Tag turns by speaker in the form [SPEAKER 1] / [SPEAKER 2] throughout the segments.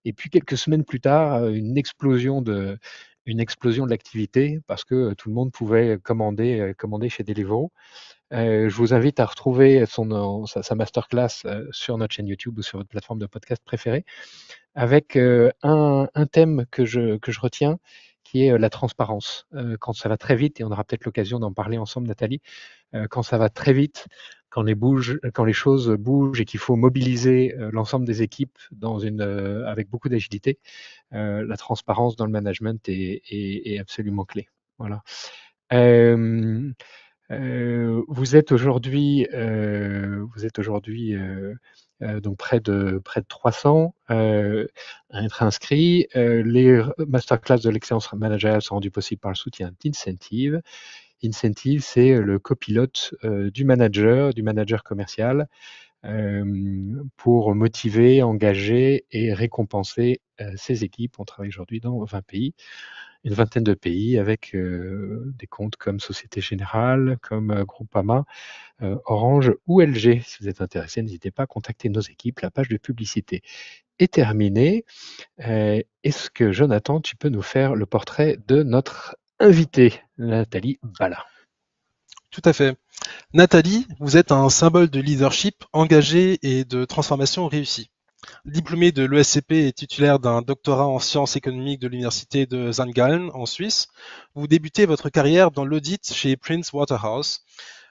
[SPEAKER 1] Et puis quelques semaines plus tard, une explosion de l'activité parce que tout le monde pouvait commander chez Deliveroo. Je vous invite à retrouver sa masterclass sur notre chaîne YouTube ou sur votre plateforme de podcast préférée, avec un thème que je retiens, qui est la transparence. Quand ça va très vite, et on aura peut-être l'occasion d'en parler ensemble, Nathalie, quand ça va très vite, quand les choses bougent et qu'il faut mobiliser l'ensemble des équipes avec beaucoup d'agilité, la transparence dans le management est absolument clé. Voilà. Euh, vous êtes aujourd'hui donc près de 300 à être inscrits. Les masterclass de l'excellence managériale sont rendus possibles par le soutien d'Incentive. Incentive, c'est le copilote du manager commercial, pour motiver, engager et récompenser ses équipes. On travaille aujourd'hui dans 20 pays, une vingtaine de pays, avec des comptes comme Société Générale, comme Groupama, Orange ou LG. Si vous êtes intéressé, n'hésitez pas à contacter nos équipes. La page de publicité est terminée. Est-ce que, Jonathan, tu peux nous faire le portrait de notre invitée, Nathalie Bala?
[SPEAKER 2] Tout à fait. Nathalie, vous êtes un symbole de leadership engagé et de transformation réussie. Diplômée de l'ESCP et titulaire d'un doctorat en sciences économiques de l'université de St. Gallen en Suisse, vous débutez votre carrière dans l'audit chez Prince Waterhouse,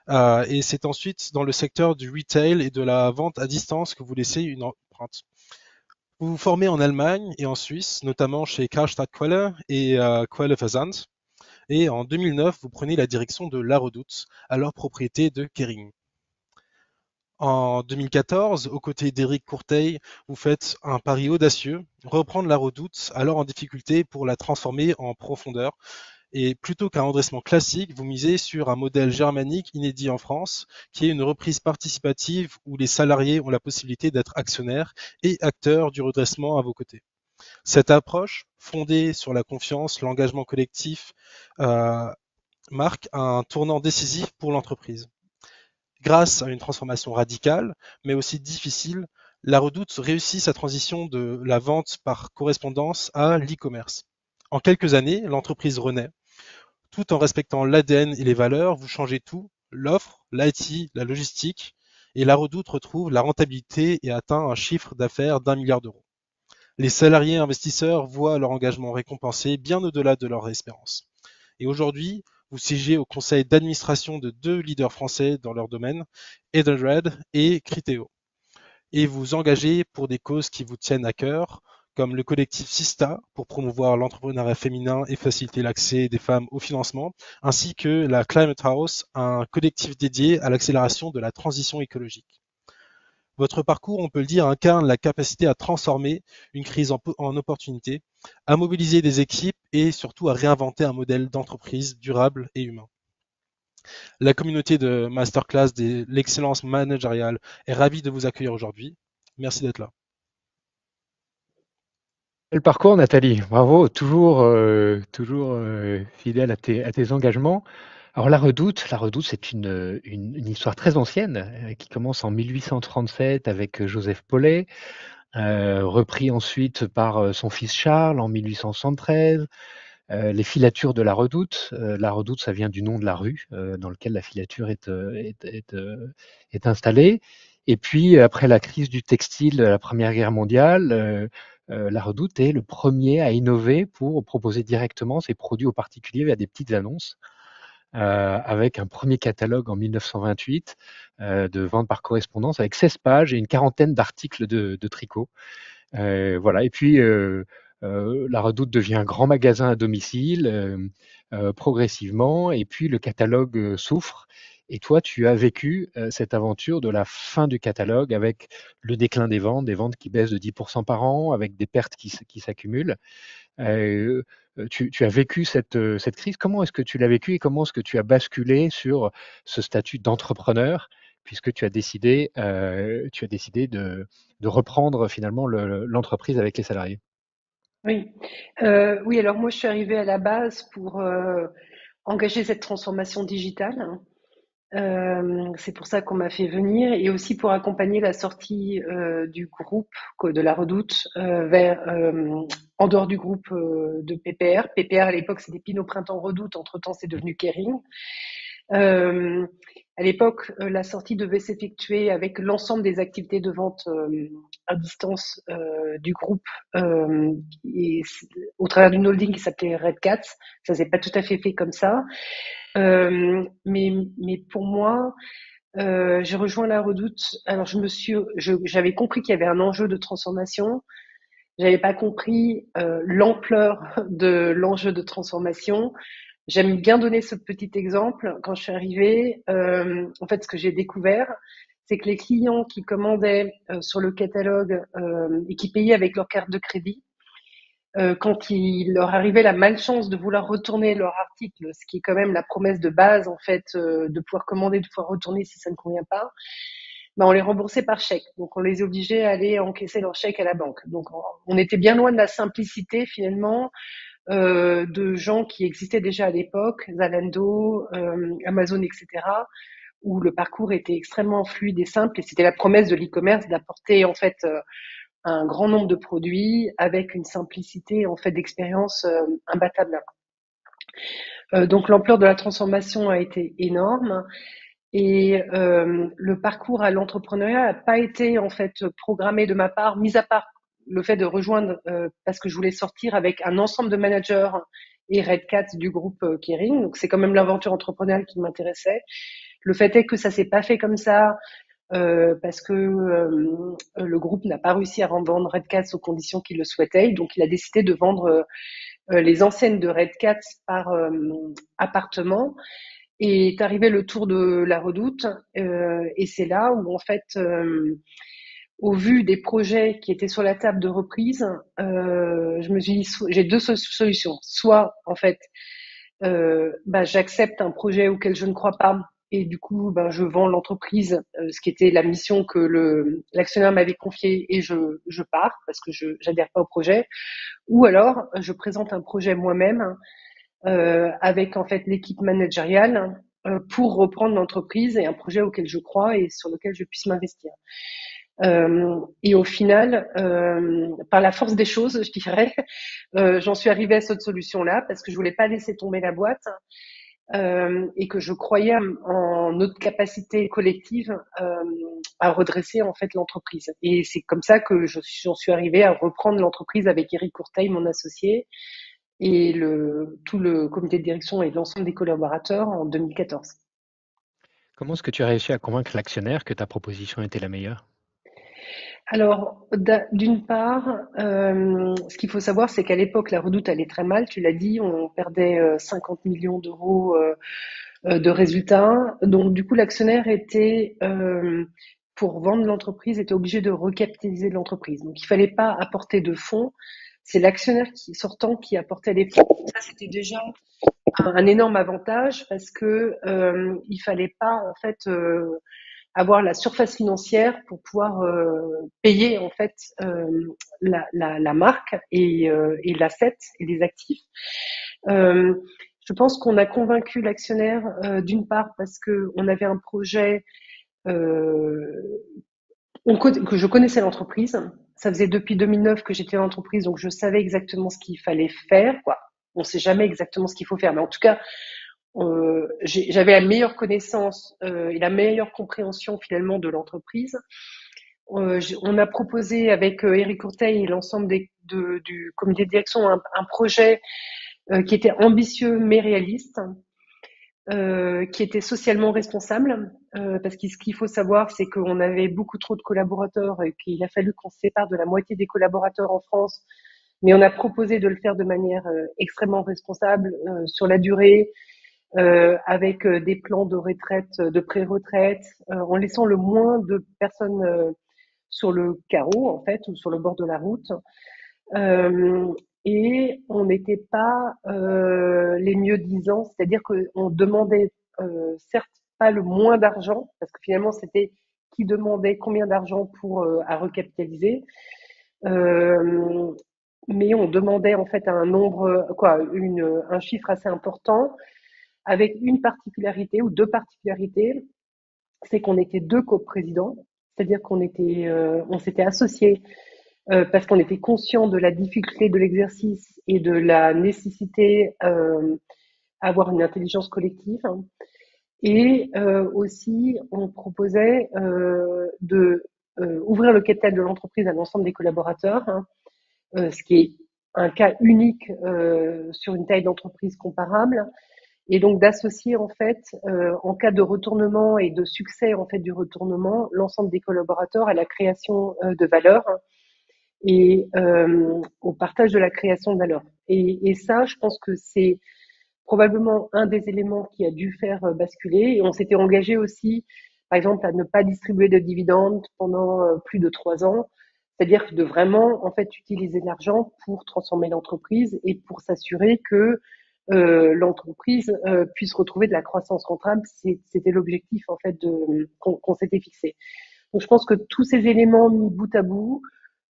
[SPEAKER 2] et c'est ensuite dans le secteur du retail et de la vente à distance que vous laissez une empreinte. Vous vous formez en Allemagne et en Suisse, notamment chez Karstadt Quelle et Quelle Versand. Et en 2009, vous prenez la direction de La Redoute, alors propriété de Kering. En 2014, aux côtés d'Éric Courteil, vous faites un pari audacieux, reprendre La Redoute, alors en difficulté, pour la transformer en profondeur. Et plutôt qu'un redressement classique, vous misez sur un modèle germanique inédit en France, qui est une reprise participative où les salariés ont la possibilité d'être actionnaires et acteurs du redressement à vos côtés. Cette approche, fondée sur la confiance, l'engagement collectif, euh, marque un tournant décisif pour l'entreprise. Grâce à une transformation radicale, mais aussi difficile, La Redoute réussit sa transition de la vente par correspondance à l'e-commerce. En quelques années, l'entreprise renaît. Tout en respectant l'ADN et les valeurs, vous changez tout, l'offre, l'IT, la logistique, et La Redoute retrouve la rentabilité et atteint un chiffre d'affaires d'1 milliard d'euros. Les salariés investisseurs voient leur engagement récompensé bien au-delà de leur espérance. Et aujourd'hui, vous siégez au conseil d'administration de deux leaders français dans leur domaine, Edenred et Criteo. Et vous engagez pour des causes qui vous tiennent à cœur, comme le collectif Sista pour promouvoir l'entrepreneuriat féminin et faciliter l'accès des femmes au financement, ainsi que la Climate House, un collectif dédié à l'accélération de la transition écologique. Votre parcours, on peut le dire, incarne la capacité à transformer une crise en opportunité, à mobiliser des équipes et surtout à réinventer un modèle d'entreprise durable et humain. La communauté de masterclass de l'excellence managériale est ravie de vous accueillir aujourd'hui. Merci d'être là.
[SPEAKER 1] Quel parcours, Nathalie. Bravo, toujours fidèle à tes engagements. Alors la Redoute, c'est une histoire très ancienne, qui commence en 1837 avec Joseph Paulet, repris ensuite par son fils Charles en 1873. Les filatures de la Redoute. La Redoute, ça vient du nom de la rue dans lequel la filature est installée. Et puis, après la crise du textile de la Première Guerre mondiale, la Redoute est le premier à innover pour proposer directement ses produits aux particuliers via des petites annonces, avec un premier catalogue en 1928 de vente par correspondance avec 16 pages et une quarantaine d'articles de tricot. Voilà. Et puis, la Redoute devient un grand magasin à domicile progressivement, et puis le catalogue souffre. Et toi, tu as vécu cette aventure de la fin du catalogue avec le déclin des ventes qui baissent de 10% par an, avec des pertes qui s'accumulent. Euh, tu as vécu cette crise. Comment est-ce que tu l'as vécu et comment est-ce que tu as basculé sur ce statut d'entrepreneur, puisque tu as décidé de reprendre finalement l'entreprise avec les salariés?
[SPEAKER 3] Oui. Oui, alors moi je suis arrivée à la base pour engager cette transformation digitale, hein. C'est pour ça qu'on m'a fait venir et aussi pour accompagner la sortie du groupe de la Redoute vers en dehors du groupe de PPR. PPR à l'époque c'était Pinot Printemps Redoute, entre-temps c'est devenu Kering. À l'époque, la sortie devait s'effectuer avec l'ensemble des activités de vente à distance du groupe et au travers d'une holding qui s'appelait Red Cats. Ça s'est pas tout à fait fait comme ça. Mais pour moi, j'ai rejoint la Redoute. Alors j'avais compris qu'il y avait un enjeu de transformation. J'avais pas compris l'ampleur de l'enjeu de transformation. J'aime bien donner ce petit exemple. Quand je suis arrivée, en fait, ce que j'ai découvert, c'est que les clients qui commandaient sur le catalogue et qui payaient avec leur carte de crédit, quand il leur arrivait la malchance de vouloir retourner leur article, ce qui est quand même la promesse de base en fait, de pouvoir commander, de pouvoir retourner si ça ne convient pas, ben on les remboursait par chèque. Donc on les obligeait à aller encaisser leur chèque à la banque. Donc on était bien loin de la simplicité finalement de gens qui existaient déjà à l'époque, Zalando, Amazon, etc., où le parcours était extrêmement fluide et simple. Et c'était la promesse de l'e-commerce d'apporter en fait un grand nombre de produits avec une simplicité en fait d'expérience imbattable. Donc l'ampleur de la transformation a été énorme et le parcours à l'entrepreneuriat n'a pas été en fait programmé de ma part, mis à part le fait de rejoindre parce que je voulais sortir avec un ensemble de managers et Red Cat du groupe Kering. Donc c'est quand même l'aventure entrepreneuriale qui m'intéressait. Le fait est que ça s'est pas fait comme ça parce que le groupe n'a pas réussi à revendre Red Cat aux conditions qu'il le souhaitait. Donc il a décidé de vendre les enseignes de Red Cat par appartement. Et est arrivé le tour de la Redoute, et c'est là où en fait, au vu des projets qui étaient sur la table de reprise, je me suis dit, j'ai deux solutions. Soit en fait, j'accepte un projet auquel je ne crois pas et du coup, je vends l'entreprise, ce qui était la mission que l'actionnaire m'avait confiée et je pars parce que je n'adhère pas au projet. Ou alors, je présente un projet moi-même avec en fait l'équipe managériale pour reprendre l'entreprise et un projet auquel je crois et sur lequel je puisse m'investir. Et au final, par la force des choses, je dirais, j'en suis arrivée à cette solution-là parce que je voulais pas laisser tomber la boîte et que je croyais en notre capacité collective à redresser en fait l'entreprise. Et c'est comme ça que j'en suis arrivée à reprendre l'entreprise avec Eric Courteil, mon associé, et tout le comité de direction et l'ensemble des collaborateurs en 2014.
[SPEAKER 1] Comment est-ce que tu as réussi à convaincre l'actionnaire que ta proposition était la meilleure?
[SPEAKER 3] Alors, d'une part, ce qu'il faut savoir, c'est qu'à l'époque, la Redoute allait très mal. Tu l'as dit, on perdait 50 millions d'euros de résultats. Donc, du coup, l'actionnaire était, pour vendre l'entreprise, était obligé de recapitaliser l'entreprise. Donc, il fallait pas apporter de fonds. C'est l'actionnaire sortant qui apportait les fonds. Ça, c'était déjà un énorme avantage parce que il fallait pas en fait avoir la surface financière pour pouvoir payer en fait la marque et l'asset et les actifs. Euh, je pense qu'on a convaincu l'actionnaire d'une part parce que on avait un projet euh, que je connaissais l'entreprise. Ça faisait depuis 2009 que j'étais dans l'entreprise, donc je savais exactement ce qu'il fallait faire. Quoi. On ne sait jamais exactement ce qu'il faut faire, mais en tout cas, j'avais la meilleure connaissance et la meilleure compréhension finalement de l'entreprise. On a proposé avec Eric Courteil et l'ensemble du comité de direction un projet qui était ambitieux mais réaliste, qui était socialement responsable, parce que ce qu'il faut savoir, c'est qu'on avait beaucoup trop de collaborateurs et qu'il a fallu qu'on se sépare de la moitié des collaborateurs en France, mais on a proposé de le faire de manière extrêmement responsable sur la durée, avec des plans de retraite, de pré-retraite, en laissant le moins de personnes sur le carreau, en fait, ou sur le bord de la route. Euh, et on n'était pas les mieux-disants, c'est-à-dire qu'on demandait certes pas le moins d'argent, parce que finalement c'était qui demandait combien d'argent pour à recapitaliser, euh, mais on demandait en fait un nombre, un chiffre assez important avec une particularité ou deux particularités, c'est qu'on était deux coprésidents, c'est-à-dire on s'était associés parce qu'on était conscient de la difficulté de l'exercice et de la nécessité d'avoir une intelligence collective. Et aussi, on proposait de ouvrir le capital de l'entreprise à l'ensemble des collaborateurs, ce qui est un cas unique sur une taille d'entreprise comparable, et donc d'associer en fait, en cas de retournement et de succès en fait du retournement, l'ensemble des collaborateurs à la création de valeur et au partage de la création de valeur. Et ça, je pense que c'est probablement un des éléments qui a dû faire basculer. Et on s'était engagé aussi, par exemple, à ne pas distribuer de dividendes pendant plus de 3 ans. C'est-à-dire de vraiment, en fait, utiliser l'argent pour transformer l'entreprise et pour s'assurer que l'entreprise puisse retrouver de la croissance rentable. C'était l'objectif, en fait, qu'on s'était fixé. Donc, je pense que tous ces éléments mis bout à bout,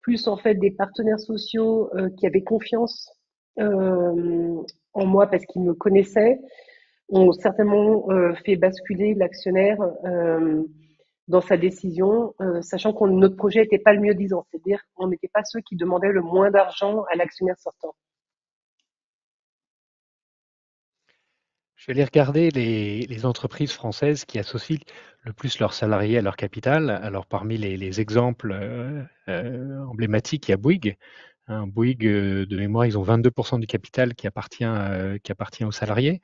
[SPEAKER 3] plus en fait des partenaires sociaux qui avaient confiance en moi parce qu'ils me connaissaient, ont certainement fait basculer l'actionnaire dans sa décision, sachant que notre projet n'était pas le mieux disant, c'est-à-dire qu'on n'était pas ceux qui demandaient le moins d'argent à l'actionnaire sortant.
[SPEAKER 1] Je vais aller regarder les entreprises françaises qui associent le plus leurs salariés à leur capital. Alors, parmi les exemples emblématiques, il y a Bouygues. Hein, Bouygues, de mémoire, ils ont 22% du capital qui appartient aux salariés.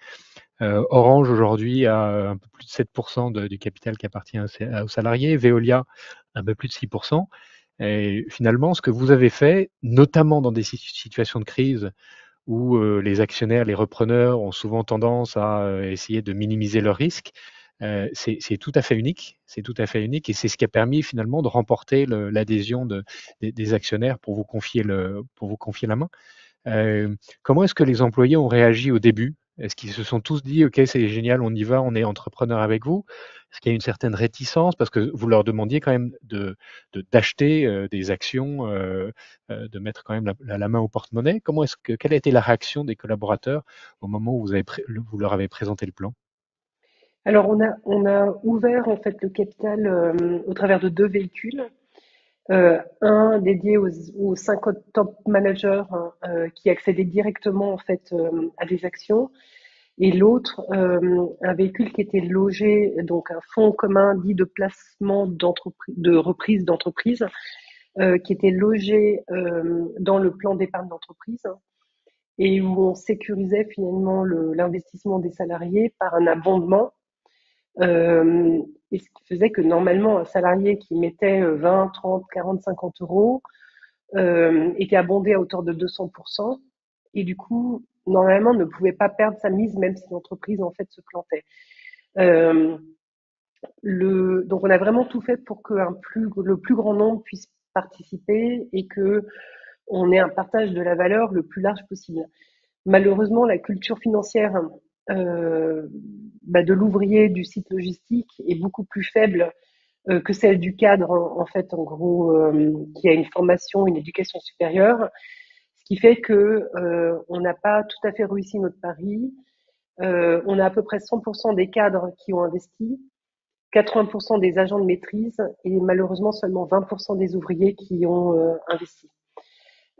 [SPEAKER 1] Orange, aujourd'hui, a un peu plus de 7% du capital qui appartient aux salariés. Veolia, un peu plus de 6%. Et finalement, ce que vous avez fait, notamment dans des situations de crise, où les actionnaires, les repreneurs ont souvent tendance à essayer de minimiser leurs risques. C'est tout à fait unique, c'est tout à fait unique et c'est ce qui a permis finalement de remporter l'adhésion des actionnaires pour vous confier la main. Comment est-ce que les employés ont réagi au début? Est-ce qu'ils se sont tous dit: «OK, c'est génial, on y va, on est entrepreneur avec vous»? Est-ce qu'il y a une certaine réticence? Parce que vous leur demandiez quand même d'acheter, des actions, de mettre quand même la main au porte-monnaie. Quelle a été la réaction des collaborateurs au moment où vous leur avez présenté le plan?
[SPEAKER 3] Alors on a ouvert en fait le capital au travers de deux véhicules. Un dédié aux 50 top managers qui accédaient directement en fait à des actions et l'autre un véhicule qui était logé, donc un fonds commun dit de placement d'entreprise, de reprise d'entreprise, qui était logé dans le plan d'épargne d'entreprise et où on sécurisait finalement l'investissement des salariés par un abondement. Et ce qui faisait que normalement, un salarié qui mettait 20, 30, 40, 50 euros était abondé à hauteur de 200%. Et du coup, normalement, ne pouvait pas perdre sa mise, même si l'entreprise, en fait, se plantait. Euh, donc, on a vraiment tout fait pour que le plus grand nombre puisse participer et que on ait un partage de la valeur le plus large possible. Malheureusement, la culture financière euh, de l'ouvrier du site logistique est beaucoup plus faible que celle du cadre, en fait, en gros, qui a une formation, une éducation supérieure, ce qui fait que on n'a pas tout à fait réussi notre pari. On a à peu près 100% des cadres qui ont investi, 80% des agents de maîtrise et malheureusement seulement 20% des ouvriers qui ont investi.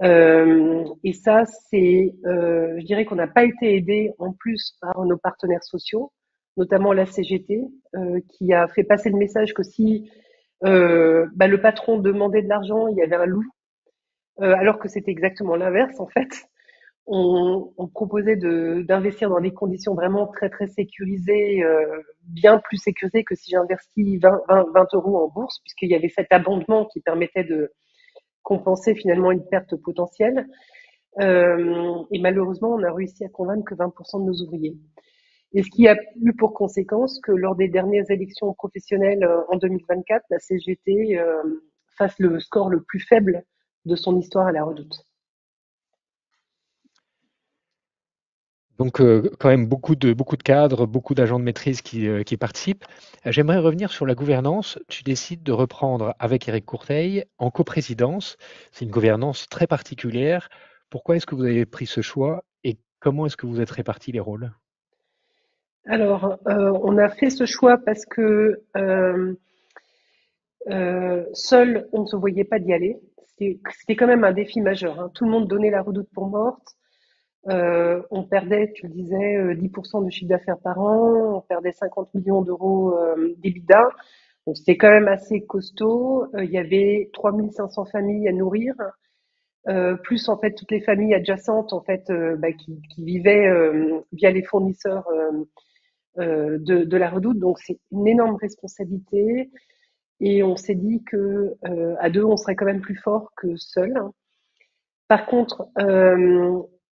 [SPEAKER 3] Et ça, je dirais qu'on n'a pas été aidé en plus par nos partenaires sociaux, notamment la CGT, qui a fait passer le message que si le patron demandait de l'argent, il y avait un loup, alors que c'était exactement l'inverse en fait. On proposait d'investir dans des conditions vraiment très très sécurisées, bien plus sécurisées que si j'investis 20 euros en bourse, puisqu'il y avait cet abondement qui permettait de compenser finalement une perte potentielle. Et malheureusement, on a réussi à convaincre que 20% de nos ouvriers. Et ce qui a eu pour conséquence que lors des dernières élections professionnelles en 2024, la CGT fasse le score le plus faible de son histoire à la Redoute.
[SPEAKER 1] Donc, quand même beaucoup de cadres, beaucoup d'agents de maîtrise qui participent. J'aimerais revenir sur la gouvernance. Tu décides de reprendre avec Éric Courteil en coprésidence. C'est une gouvernance très particulière. Pourquoi est-ce que vous avez pris ce choix et comment est-ce que vous êtes répartis les rôles?
[SPEAKER 3] Alors, on a fait ce choix parce que seul, on ne se voyait pas d'y aller. C'était quand même un défi majeur, hein. Tout le monde donnait la Redoute pour morte. On perdait, tu le disais, 10% de chiffre d'affaires par an, on perdait 50 millions d'euros d'EBITDA. Donc c'était quand même assez costaud. Il y avait 3500 familles à nourrir, plus en fait toutes les familles adjacentes en fait qui vivaient via les fournisseurs de la Redoute. Donc c'est une énorme responsabilité. Et on s'est dit que à deux, on serait quand même plus fort que seul. Par contre,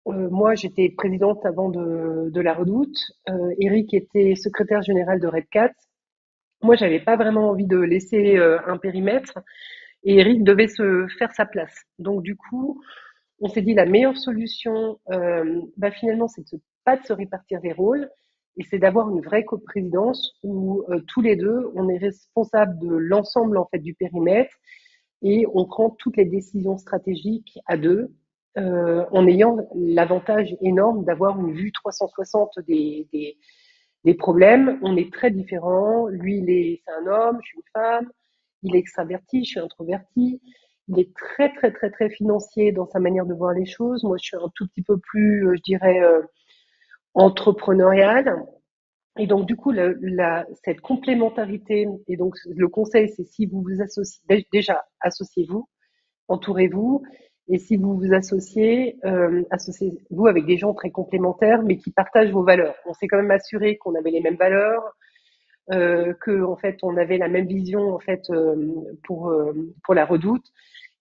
[SPEAKER 3] moi, j'étais présidente avant de la Redoute. Eric était secrétaire général de Redcat. Moi, j'avais pas vraiment envie de laisser un périmètre et Eric devait se faire sa place. Donc, du coup, on s'est dit la meilleure solution, finalement, c'est pas de se répartir les rôles et c'est d'avoir une vraie coprésidence où tous les deux, on est responsable de l'ensemble en fait du périmètre et on prend toutes les décisions stratégiques à deux, en ayant l'avantage énorme d'avoir une vue 360 des problèmes. On est très différents. Lui, c'est un homme, je suis une femme. Il est extraverti, je suis introvertie. Il est très, très, très, très financier dans sa manière de voir les choses. Moi, je suis un tout petit peu plus, je dirais, entrepreneuriale. Et donc, du coup, cette complémentarité, et donc le conseil, c'est si vous vous associez, déjà, associez-vous, entourez-vous. Et si vous vous associez, associez-vous avec des gens très complémentaires, mais qui partagent vos valeurs. On s'est quand même assuré qu'on avait les mêmes valeurs, que en fait on avait la même vision en fait pour la Redoute,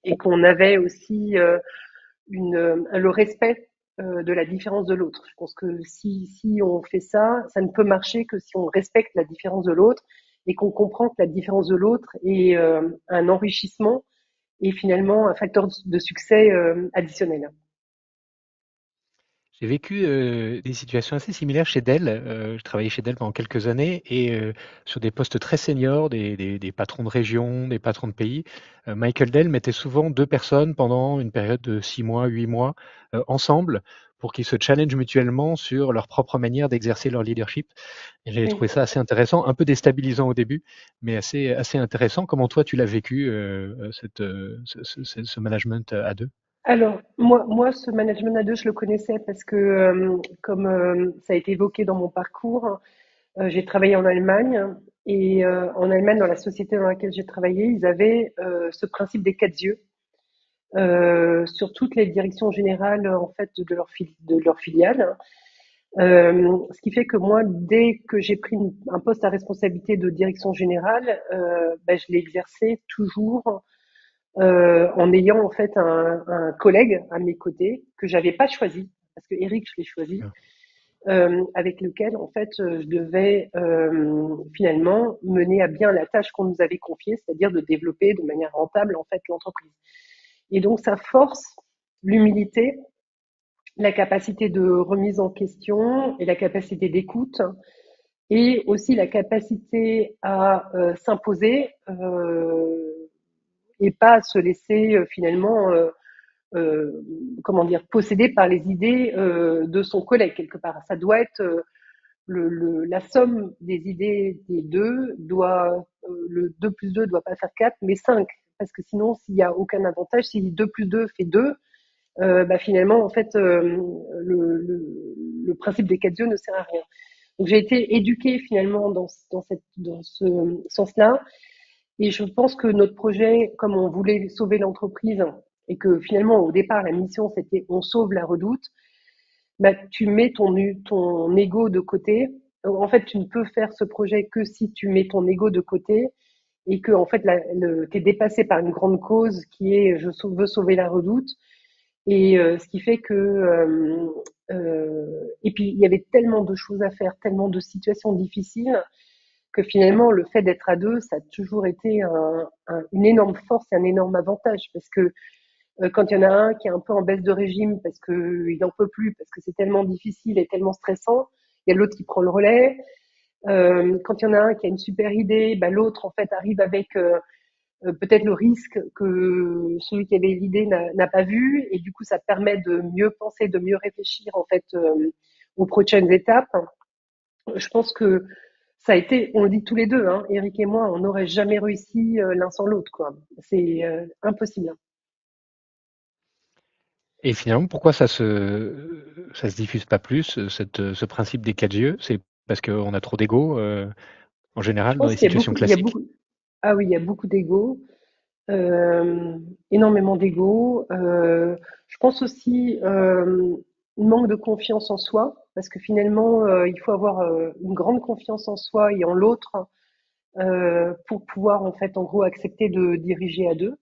[SPEAKER 3] et qu'on avait aussi le respect de la différence de l'autre. Je pense que si on fait ça, ça ne peut marcher que si on respecte la différence de l'autre et qu'on comprend que la différence de l'autre est un enrichissement et finalement un facteur de succès additionnel.
[SPEAKER 1] J'ai vécu des situations assez similaires chez Dell. Je travaillais chez Dell pendant quelques années et sur des postes très seniors, des patrons de région, des patrons de pays. Michael Dell mettait souvent deux personnes pendant une période de 6 mois, 8 mois ensemble pour qu'ils se challengent mutuellement sur leur propre manière d'exercer leur leadership. Et j'avais
[SPEAKER 3] Oui.
[SPEAKER 1] trouvé ça assez intéressant, un peu déstabilisant au début, mais assez intéressant. Comment toi tu l'as vécu, ce management à deux?
[SPEAKER 3] Alors, moi, ce management à deux, je le connaissais parce que, comme ça a été évoqué dans mon parcours, j'ai travaillé en Allemagne et en Allemagne, dans la société dans laquelle j'ai travaillé, ils avaient ce principe des quatre yeux sur toutes les directions générales en fait de leur filiale. Ce qui fait que moi, dès que j'ai pris un poste à responsabilité de direction générale, je l'ai exercé toujours en ayant en fait un collègue à mes côtés que j'avais pas choisi, parce que Eric, je l'ai choisi, avec lequel en fait je devais finalement mener à bien la tâche qu'on nous avait confiée, c'est-à-dire de développer de manière rentable en fait l'entreprise. Et donc ça force l'humilité, la capacité de remise en question et la capacité d'écoute et aussi la capacité à s'imposer et pas se laisser finalement comment dire posséder par les idées de son collègue quelque part. Ça doit être la somme des idées des deux doit le 2 plus 2 doit pas faire 4 mais 5 parce que sinon s'il y a aucun avantage si 2 plus 2 fait 2 finalement en fait le principe des quatre yeux ne sert à rien. Donc j'ai été éduquée finalement dans ce sens-là et je pense que notre projet, comme on voulait sauver l'entreprise et que finalement au départ la mission c'était on sauve la Redoute, tu mets ton ego de côté. En fait, tu ne peux faire ce projet que si tu mets ton ego de côté et que en fait tu es dépassé par une grande cause qui est veux sauver la Redoute. Et ce qui fait que et puis il y avait tellement de choses à faire, tellement de situations difficiles que finalement le fait d'être à deux, ça a toujours été une énorme force et un énorme avantage parce que quand il y en a un qui est un peu en baisse de régime parce qu'il n'en peut plus, parce que c'est tellement difficile et tellement stressant, il y a l'autre qui prend le relais. Quand il y en a un qui a une super idée, l'autre en fait arrive avec peut-être le risque que celui qui avait l'idée n'a pas vu, et du coup ça permet de mieux penser, de mieux réfléchir en fait aux prochaines étapes. Je pense que ça a été, on le dit tous les deux, hein, Eric et moi, on n'aurait jamais réussi l'un sans l'autre, quoi. C'est impossible.
[SPEAKER 1] Et finalement, pourquoi ça se diffuse pas plus, ce principe des 4 yeux? C'est parce qu'on a trop d'ego, en
[SPEAKER 3] Je
[SPEAKER 1] général, dans
[SPEAKER 3] pense
[SPEAKER 1] les
[SPEAKER 3] qu'il y a
[SPEAKER 1] situations
[SPEAKER 3] beaucoup, il y a
[SPEAKER 1] classiques?
[SPEAKER 3] beaucoup, ah oui, il y a beaucoup d'ego, euh, énormément d'ego. Je pense aussi un manque de confiance en soi, parce que finalement, il faut avoir une grande confiance en soi et en l'autre pour pouvoir en fait, en gros, accepter de diriger à deux.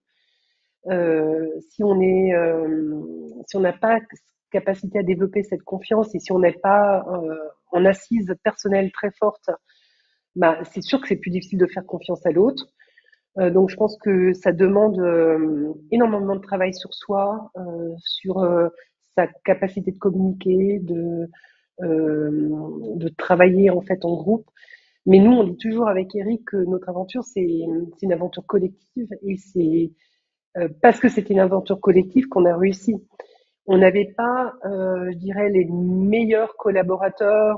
[SPEAKER 3] Si on n'a pas capacité à développer cette confiance et si on n'est pas en assise personnelle très forte, bah, c'est sûr que c'est plus difficile de faire confiance à l'autre. Donc je pense que ça demande énormément de travail sur soi, sur sa capacité de communiquer, de travailler en fait en groupe. Mais nous, on dit toujours avec Eric que notre aventure, c'est une aventure collective et c'est parce que c'était une aventure collective qu'on a réussi. On n'avait pas, je dirais, les meilleurs collaborateurs.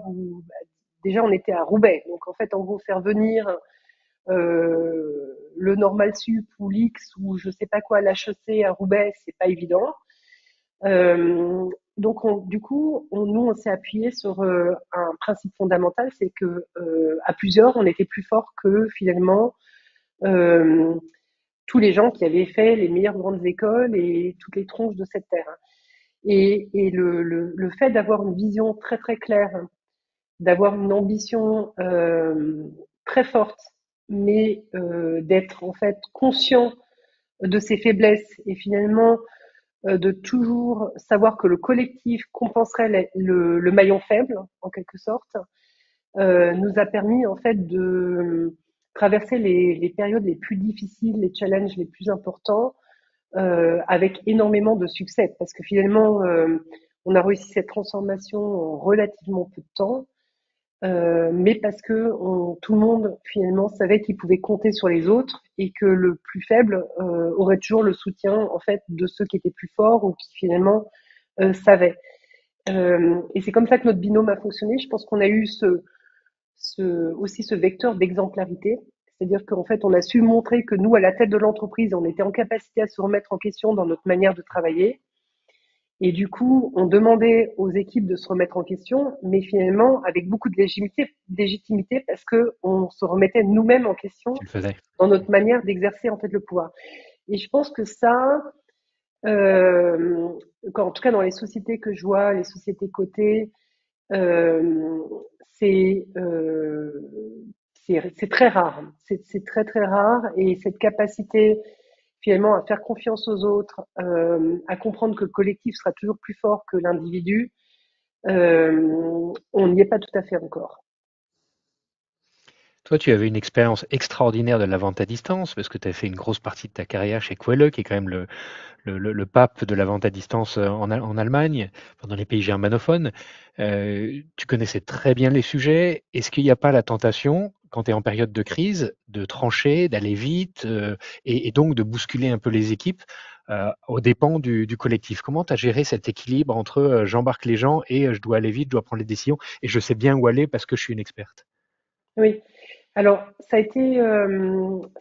[SPEAKER 3] Déjà, on était à Roubaix. Donc, en fait, en gros, faire venir le Normal Sup ou l'X ou je sais pas quoi, l'HEC à Roubaix, c'est pas évident. Donc, du coup, nous, on s'est appuyé sur un principe fondamental, c'est que à plusieurs, on était plus fort que finalement euh, tous les gens qui avaient fait les meilleures grandes écoles et toutes les tronches de cette terre. Et le fait d'avoir une vision très très claire, d'avoir une ambition très forte, mais d'être en fait conscient de ses faiblesses et finalement de toujours savoir que le collectif compenserait le maillon faible en quelque sorte, nous a permis en fait de traverser les périodes les plus difficiles, les challenges les plus importants avec énormément de succès parce que finalement on a réussi cette transformation en relativement peu de temps, mais parce que tout le monde finalement savait qu'il pouvait compter sur les autres et que le plus faible aurait toujours le soutien en fait de ceux qui étaient plus forts ou qui finalement savaient. Et c'est comme ça que notre binôme a fonctionné. Je pense qu'on a eu aussi ce vecteur d'exemplarité. C'est-à-dire qu'en fait, on a su montrer que nous, à la tête de l'entreprise, on était en capacité à se remettre en question dans notre manière de travailler. Et du coup, on demandait aux équipes de se remettre en question, mais finalement avec beaucoup de légitimité parce que on se remettait nous-mêmes en question
[SPEAKER 1] Tu le faisais?
[SPEAKER 3] dans notre manière d'exercer en fait le pouvoir. Et je pense que ça, euh, en tout cas dans les sociétés que je vois, les sociétés cotées, euh, c'est euh, c'est très rare. C'est très très rare et cette capacité finalement à faire confiance aux autres, à comprendre que le collectif sera toujours plus fort que l'individu, on n'y est pas tout à fait encore.
[SPEAKER 1] Toi, tu avais une expérience extraordinaire de la vente à distance parce que tu as fait une grosse partie de ta carrière chez Quelle, qui est quand même le pape de la vente à distance en Allemagne, enfin, dans les pays germanophones. Tu connaissais très bien les sujets. Est-ce qu'il n'y a pas la tentation, quand tu es en période de crise, de trancher, d'aller vite et donc de bousculer un peu les équipes aux dépens du collectif? Comment tu as géré cet équilibre entre j'embarque les gens et je dois aller vite, je dois prendre les décisions et je sais bien où aller parce que je suis une experte?
[SPEAKER 3] Oui. Alors, ça a été,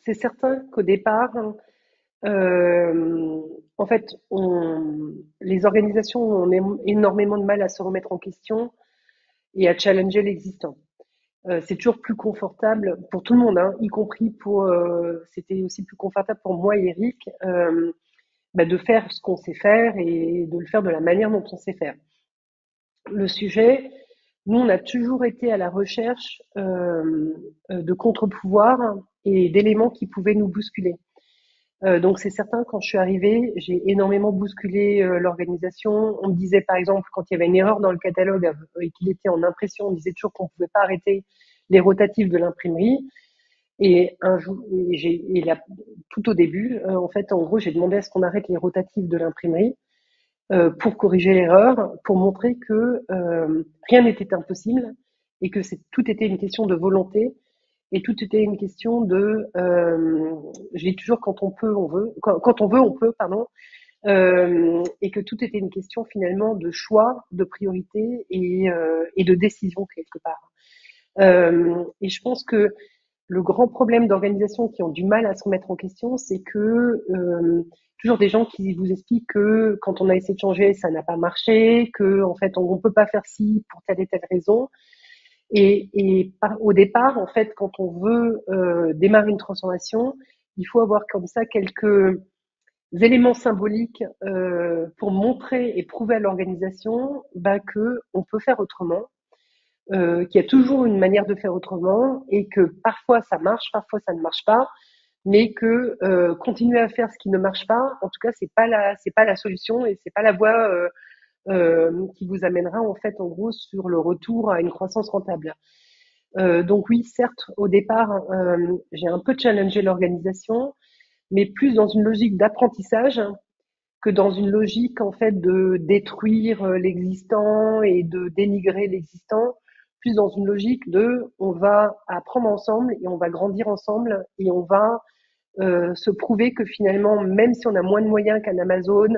[SPEAKER 3] c'est certain qu'au départ, euh, en fait, les organisations ont énormément de mal à se remettre en question et à challenger l'existant. C'est toujours plus confortable pour tout le monde, hein, y compris c'était aussi plus confortable pour moi et Eric, bah, de faire ce qu'on sait faire et de le faire de la manière dont on sait faire. Le sujet, nous, on a toujours été à la recherche de contre-pouvoirs et d'éléments qui pouvaient nous bousculer. Donc c'est certain, quand je suis arrivée, j'ai énormément bousculé l'organisation. On me disait par exemple, quand il y avait une erreur dans le catalogue et qu'il était en impression, on disait toujours qu'on ne pouvait pas arrêter les rotatifs de l'imprimerie. Et un jour, tout au début, en fait, en gros, j'ai demandé à ce qu'on arrête les rotatifs de l'imprimerie pour corriger l'erreur, pour montrer que rien n'était impossible et que tout était une question de volonté et tout était une question je dis toujours quand on peut, on veut, quand on veut, on peut, pardon, et que tout était une question finalement de choix, de priorité et de décision quelque part. Et je pense que le grand problème d'organisations qui ont du mal à se remettre en question, c'est que toujours des gens qui vous expliquent que quand on a essayé de changer, ça n'a pas marché, que en fait on ne peut pas faire ci pour telle et telle raison. Au départ, en fait, quand on veut démarrer une transformation, il faut avoir comme ça quelques éléments symboliques pour montrer et prouver à l'organisation que on peut faire autrement, qu'il y a toujours une manière de faire autrement et que parfois ça marche, parfois ça ne marche pas, mais que continuer à faire ce qui ne marche pas, en tout cas, c'est pas la solution et c'est pas la voie qui vous amènera en fait en gros sur le retour à une croissance rentable. Donc oui, certes, au départ, j'ai un peu challengé l'organisation, mais plus dans une logique d'apprentissage que dans une logique en fait de détruire l'existant et de dénigrer l'existant, plus dans une logique de on va apprendre ensemble et on va grandir ensemble et on va se prouver que finalement, même si on a moins de moyens qu'un Amazon,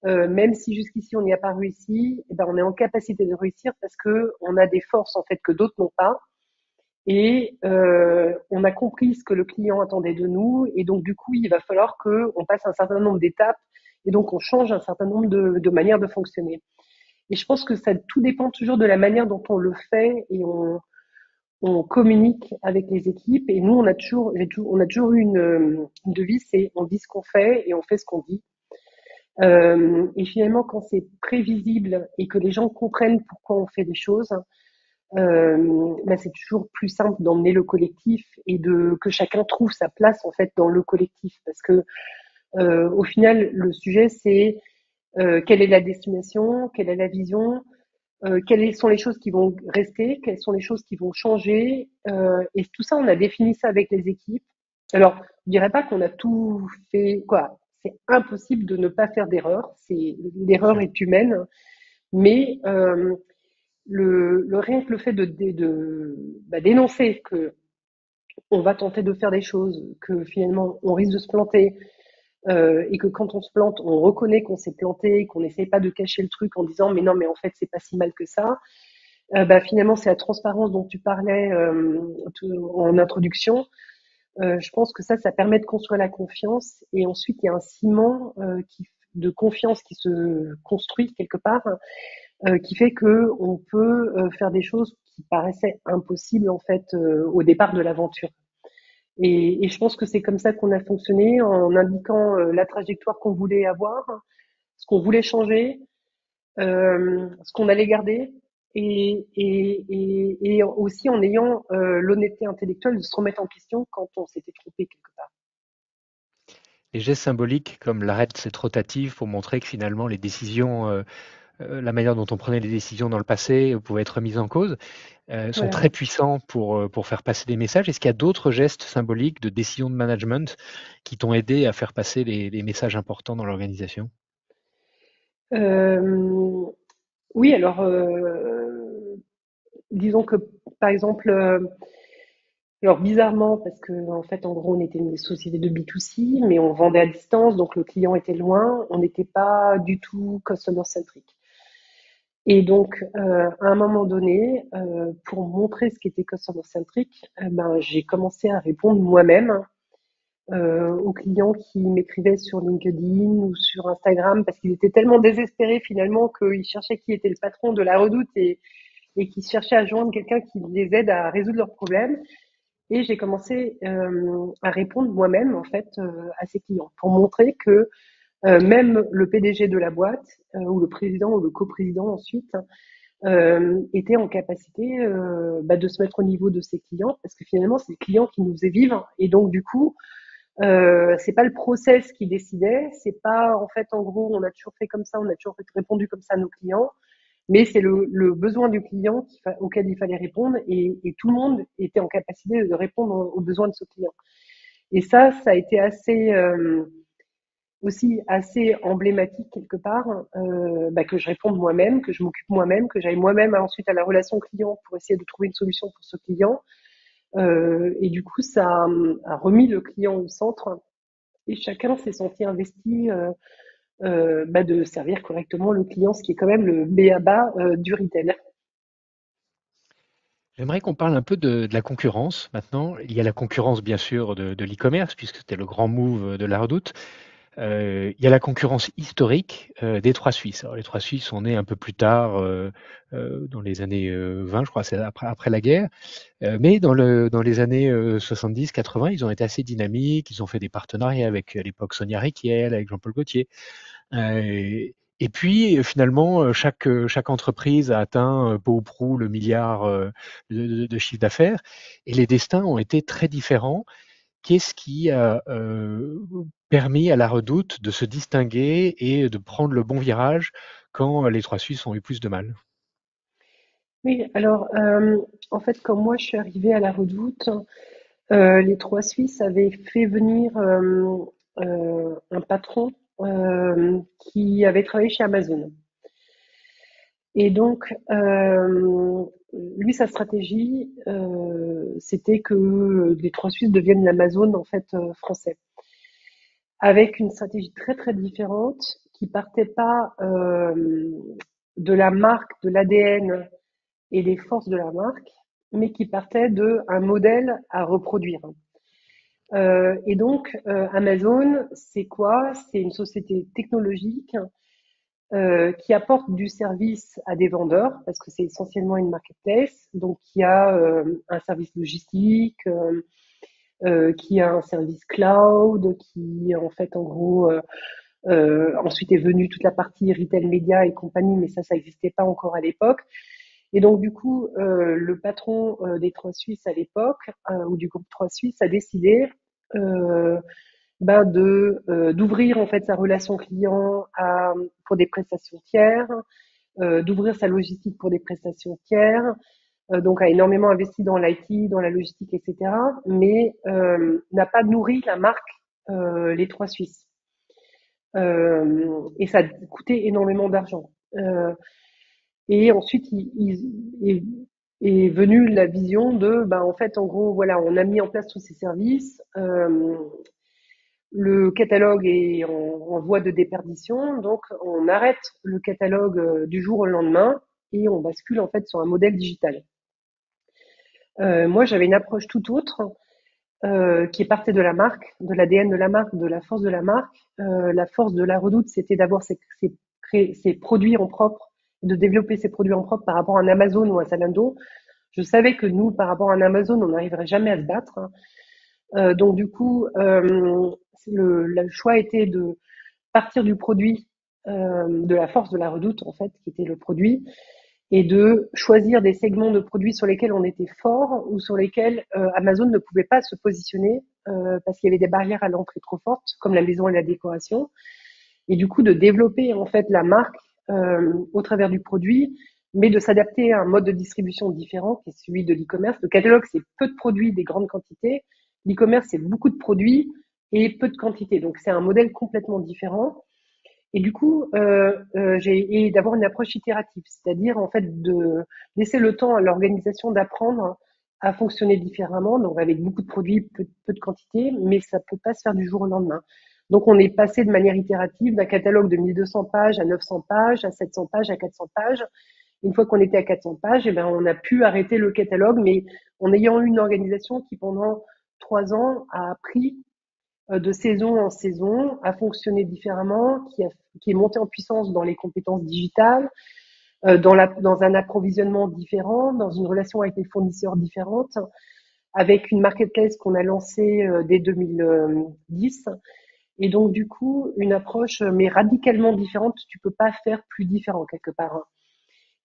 [SPEAKER 3] même si jusqu'ici on n'y a pas réussi, eh ben on est en capacité de réussir parce que on a des forces en fait que d'autres n'ont pas et on a compris ce que le client attendait de nous et donc du coup il va falloir qu'on passe un certain nombre d'étapes et donc on change un certain nombre de manières de fonctionner. Et je pense que ça tout dépend toujours de la manière dont on le fait et on communique avec les équipes. Et nous, on a toujours eu une devise, c'est on dit ce qu'on fait et on fait ce qu'on dit. Et finalement, quand c'est prévisible et que les gens comprennent pourquoi on fait des choses, c'est toujours plus simple d'emmener le collectif et de que chacun trouve sa place en fait dans le collectif, parce que au final, le sujet c'est quelle est la destination, quelle est la vision, quelles sont les choses qui vont rester, quelles sont les choses qui vont changer, et tout ça, on a défini ça avec les équipes. Alors, je dirais pas qu'on a tout fait, quoi. C'est impossible de ne pas faire d'erreur. L'erreur est humaine, mais rien que le fait d'énoncer que on va tenter de faire des choses, que finalement on risque de se planter, et que quand on se plante, on reconnaît qu'on s'est planté, qu'on n'essaie pas de cacher le truc en disant mais non, mais en fait c'est pas si mal que ça. Finalement c'est la transparence dont tu parlais en introduction. Je pense que ça permet de construire la confiance et ensuite il y a un ciment de confiance qui se construit quelque part, qui fait que on peut faire des choses qui paraissaient impossibles en fait au départ de l'aventure. Et je pense que c'est comme ça qu'on a fonctionné en indiquant la trajectoire qu'on voulait avoir, ce qu'on voulait changer, ce qu'on allait garder, et aussi en ayant l'honnêteté intellectuelle de se remettre en question quand on s'était trompé quelque part.
[SPEAKER 1] Les gestes symboliques comme l'arrêt de cette rotative pour montrer que finalement les décisions, la manière dont on prenait les décisions dans le passé pouvait être mise en cause, sont
[SPEAKER 3] Voilà.
[SPEAKER 1] très puissants pour faire passer des messages. Est-ce qu'il y a d'autres gestes symboliques de décision de management qui t'ont aidé à faire passer les messages importants dans l'organisation?
[SPEAKER 3] Euh, oui, alors disons que par exemple, alors bizarrement, parce que en fait, en gros, on était une société de B2C, mais on vendait à distance, donc le client était loin, on n'était pas du tout customer centric. Et donc, à un moment donné, pour montrer ce qu'était customer centric, j'ai commencé à répondre moi-même aux clients qui m'écrivaient sur LinkedIn ou sur Instagram parce qu'ils étaient tellement désespérés finalement qu'ils cherchaient qui était le patron de la Redoute et qu'ils cherchaient à joindre quelqu'un qui les aide à résoudre leurs problèmes. Et j'ai commencé à répondre moi-même en fait à ces clients pour montrer que même le PDG de la boîte ou le président ou le coprésident ensuite était en capacité de se mettre au niveau de ses clients parce que finalement c'est le client qui nous faisait vivre et donc du coup c'est pas le process qui décidait, c'est pas en fait en gros on a toujours fait comme ça, on a toujours répondu comme ça à nos clients, mais c'est le besoin du client auquel il fallait répondre et tout le monde était en capacité de répondre aux besoins de ce client. Et ça a été assez aussi assez emblématique quelque part que je réponde moi-même, que je m'occupe moi-même, que j'aille moi-même ensuite à la relation client pour essayer de trouver une solution pour ce client. Et du coup, ça a remis le client au centre et chacun s'est senti investi de servir correctement le client, ce qui est quand même le b.a.-ba du retail.
[SPEAKER 1] J'aimerais qu'on parle un peu de la concurrence maintenant. Il y a la concurrence, bien sûr, de l'e-commerce, puisque c'était le grand move de la Redoute. Il y a la concurrence historique des Trois Suisses. Alors, les Trois Suisses sont nés un peu plus tard, dans les années 20, je crois, c'est après la guerre. Mais dans les années 70-80, ils ont été assez dynamiques. Ils ont fait des partenariats avec, à l'époque, Sonia Rykiel, avec Jean-Paul Gaultier. Et puis, finalement, chaque entreprise a atteint peu ou prou le milliard de chiffre d'affaires. Et les destins ont été très différents. Qu'est-ce qui a permis à la Redoute de se distinguer et de prendre le bon virage quand les Trois Suisses ont eu plus de mal?
[SPEAKER 3] Oui, alors en fait, comme moi je suis arrivée à la Redoute, les Trois Suisses avaient fait venir un patron qui avait travaillé chez Amazon. Et donc, lui, sa stratégie, c'était que les Trois Suisses deviennent l'Amazon en fait français, avec une stratégie très très différente qui partait pas de la marque, de l'ADN et des forces de la marque, mais qui partait d'un modèle à reproduire. Et donc, Amazon, c'est quoi? C'est une société technologique qui apporte du service à des vendeurs, parce que c'est essentiellement une marketplace, donc qui a un service logistique, qui a un service cloud, qui en fait en gros ensuite est venue toute la partie retail média et compagnie, mais ça n'existait pas encore à l'époque. Et donc du coup, le patron des Trois Suisses à l'époque, ou du groupe Trois Suisses, a décidé euh, d'ouvrir en fait sa relation client pour des prestations tiers, d'ouvrir sa logistique pour des prestations tiers, donc a énormément investi dans l'IT, dans la logistique, etc. Mais n'a pas nourri la marque les Trois Suisses. Et ça a coûté énormément d'argent. Et ensuite, est venue la vision de, ben, en fait, en gros, voilà, on a mis en place tous ces services. Le catalogue est en voie de déperdition, donc on arrête le catalogue du jour au lendemain et on bascule en fait sur un modèle digital. Moi, j'avais une approche tout autre qui partait de la marque, de l'ADN de la marque, de la force de la marque. La force de la Redoute, c'était d'avoir ses produits en propre, de développer ses produits en propre par rapport à un Amazon ou à Zalando. Je savais que nous, par rapport à un Amazon, on n'arriverait jamais à se battre. Donc du coup, le choix était de partir du produit, de la force de la Redoute en fait, qui était le produit, et de choisir des segments de produits sur lesquels on était fort ou sur lesquels Amazon ne pouvait pas se positionner parce qu'il y avait des barrières à l'entrée trop fortes, comme la maison et la décoration, et du coup de développer en fait la marque au travers du produit, mais de s'adapter à un mode de distribution différent qui est celui de l'e-commerce. Le catalogue, c'est peu de produits, des grandes quantités. L'e-commerce, c'est beaucoup de produits et peu de quantités. Donc c'est un modèle complètement différent. Et du coup, j'ai d'avoir une approche itérative, c'est-à-dire en fait de laisser le temps à l'organisation d'apprendre à fonctionner différemment, donc avec beaucoup de produits, peu de quantité, mais ça peut pas se faire du jour au lendemain. Donc on est passé de manière itérative d'un catalogue de 1200 pages à 900 pages, à 700 pages, à 400 pages. Une fois qu'on était à 400 pages, eh ben, on a pu arrêter le catalogue, mais en ayant eu une organisation qui pendant 3 ans a appris de saison en saison, a fonctionné différemment, qui est monté en puissance dans les compétences digitales, dans un approvisionnement différent, dans une relation avec les fournisseurs différentes, avec une marketplace qu'on a lancée dès 2010. Et donc, du coup, une approche, mais radicalement différente, tu peux pas faire plus différent quelque part.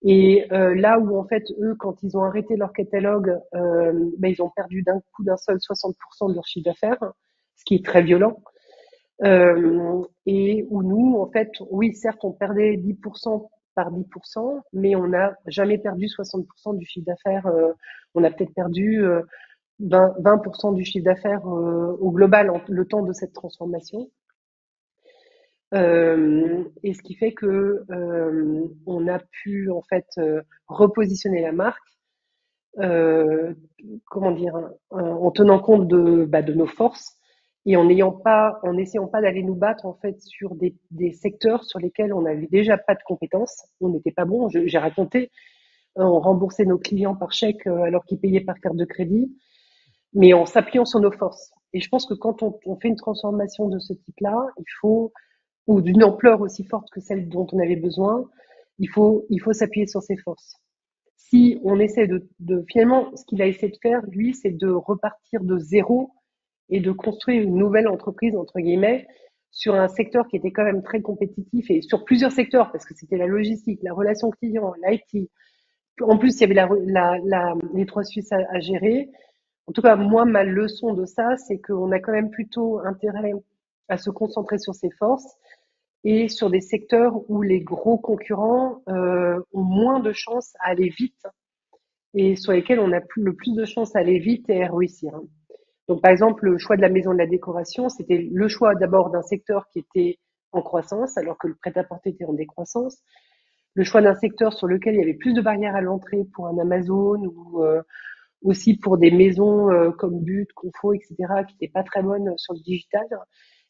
[SPEAKER 3] Et là où, en fait, eux, quand ils ont arrêté leur catalogue, ben, ils ont perdu d'un coup d'un seul 60% de leur chiffre d'affaires, ce qui est très violent. Et où nous, en fait, oui, certes, on perdait 10% par 10%, mais on n'a jamais perdu 60% du chiffre d'affaires. On a peut-être perdu 20% du chiffre d'affaires au global le temps de cette transformation. Et ce qui fait que on a pu en fait repositionner la marque, euh, comment dire, en tenant compte de nos forces et en essayant pas d'aller nous battre en fait sur des secteurs sur lesquels on n'avait déjà pas de compétences, on n'était pas bon. J'ai raconté, On remboursait nos clients par chèque alors qu'ils payaient par carte de crédit, mais en s'appuyant sur nos forces. Et je pense que quand on fait une transformation de ce type-là, il faut, ou d'une ampleur aussi forte que celle dont on avait besoin, il faut s'appuyer sur ses forces. Si on essaie finalement, ce qu'il a essayé de faire, lui, c'est de repartir de zéro et de construire une nouvelle entreprise, entre guillemets, sur un secteur qui était quand même très compétitif et sur plusieurs secteurs, parce que c'était la logistique, la relation client, l'IT. En plus, il y avait les trois Suisses à gérer. En tout cas, moi, ma leçon de ça, c'est qu'on a quand même plutôt intérêt à se concentrer sur ses forces et sur des secteurs où les gros concurrents ont moins de chances à aller vite et sur lesquels on a le plus de chances à aller vite et à réussir. Donc, par exemple, le choix de la maison de la décoration, c'était le choix d'abord d'un secteur qui était en croissance, alors que le prêt-à-porter était en décroissance. Le choix d'un secteur sur lequel il y avait plus de barrières à l'entrée pour un Amazon ou aussi pour des maisons comme But, Confo, etc., qui n'étaient pas très bonnes sur le digital,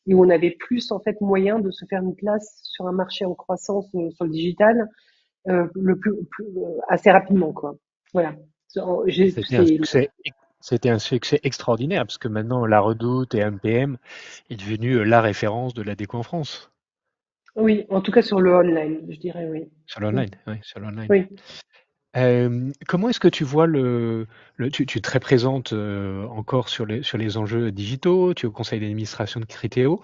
[SPEAKER 3] et où on avait plus en fait moyen de se faire une place sur un marché en croissance sur le digital assez rapidement, quoi. Voilà.
[SPEAKER 1] C'était un succès, c'était un succès extraordinaire parce que maintenant La Redoute et MPM est devenu la référence de la déco en France.
[SPEAKER 3] Oui, en tout cas sur le online, je dirais oui.
[SPEAKER 1] Sur l'online, oui, sur l'online.
[SPEAKER 3] Oui.
[SPEAKER 1] Comment est-ce que tu vois tu es très présente encore sur les enjeux digitaux, tu es au conseil d'administration de Criteo.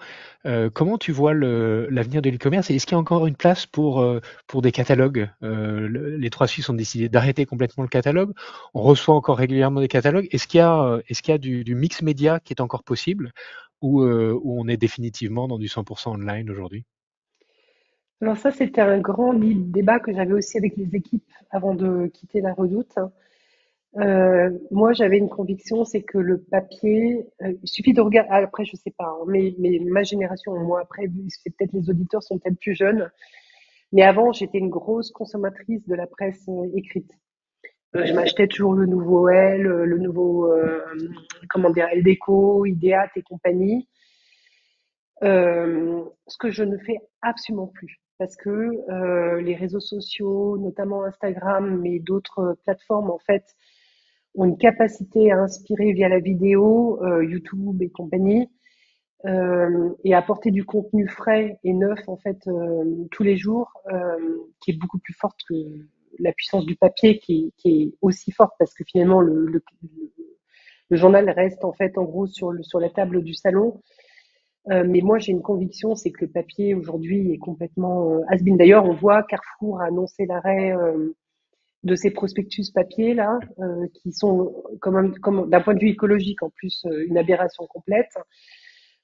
[SPEAKER 1] Comment tu vois l'avenir de l'e-commerce et est-ce qu'il y a encore une place pour des catalogues? Les trois Suisses ont décidé d'arrêter complètement le catalogue. On reçoit encore régulièrement des catalogues. Est-ce qu'il y a du mix média qui est encore possible ou on est définitivement dans du 100% online aujourd'hui?
[SPEAKER 3] Alors ça, c'était un grand débat que j'avais aussi avec les équipes avant de quitter la Redoute. Moi, j'avais une conviction, c'est que le papier, il suffit de regarder. Après, je sais pas, hein, mais ma génération, moi après, c'est peut-être les auditeurs sont peut-être plus jeunes, mais avant, j'étais une grosse consommatrice de la presse écrite. Je m'achetais toujours le nouveau Elle, le nouveau, comment dire, Elle Déco, Idéat et compagnie. Ce que je ne fais absolument plus parce que les réseaux sociaux, notamment Instagram, mais d'autres plateformes, en fait, ont une capacité à inspirer via la vidéo, YouTube et compagnie, et à apporter du contenu frais et neuf, en fait, tous les jours, qui est beaucoup plus forte que la puissance du papier, qui est aussi forte parce que finalement, le journal reste, en fait, en gros, sur la table du salon. Mais moi, j'ai une conviction, c'est que le papier aujourd'hui est complètement has-been. D'ailleurs, on voit Carrefour a annoncé l'arrêt de ces prospectus papier là, qui sont comme d'un point de vue écologique en plus une aberration complète.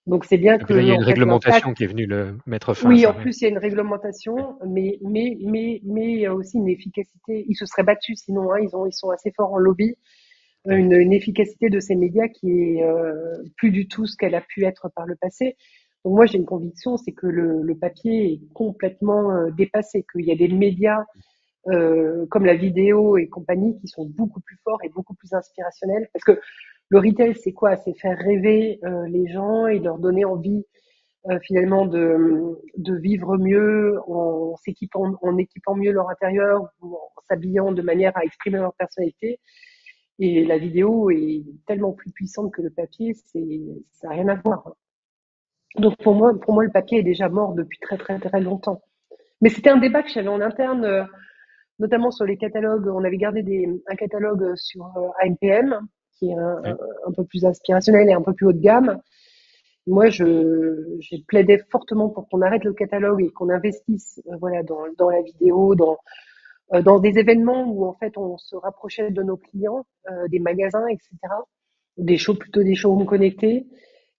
[SPEAKER 3] Donc c'est bien
[SPEAKER 1] Et puis là, il y
[SPEAKER 3] que
[SPEAKER 1] a
[SPEAKER 3] en
[SPEAKER 1] une
[SPEAKER 3] fait
[SPEAKER 1] réglementation qui
[SPEAKER 3] l'impact.
[SPEAKER 1] est venue mettre fin à
[SPEAKER 3] Oui, en
[SPEAKER 1] ça. Ouais.
[SPEAKER 3] plus il y a une réglementation, mais il y a aussi une efficacité. Ils se seraient battus sinon, hein, ils sont assez forts en lobby.
[SPEAKER 1] Ouais.
[SPEAKER 3] Une efficacité de ces médias qui est plus du tout ce qu'elle a pu être par le passé. Donc moi j'ai une conviction, c'est que le papier est complètement dépassé, qu'il y a des médias comme la vidéo et compagnie qui sont beaucoup plus forts et beaucoup plus inspirationnels. Parce que le retail, c'est quoi? C'est faire rêver les gens et leur donner envie finalement de vivre mieux en équipant mieux leur intérieur ou en s'habillant de manière à exprimer leur personnalité. Et la vidéo est tellement plus puissante que le papier, ça n'a rien à voir. Donc pour moi, le papier est déjà mort depuis très très très longtemps. Mais c'était un débat que j'avais en interne, notamment sur les catalogues. On avait gardé un catalogue sur AMPM, qui est
[SPEAKER 1] Ouais.
[SPEAKER 3] un peu plus inspirationnel et un peu plus haut de gamme. Moi, j'ai plaidé fortement pour qu'on arrête le catalogue et qu'on investisse, voilà, dans la vidéo, dans des événements où en fait on se rapprochait de nos clients, des magasins, etc. Plutôt des showrooms connectés.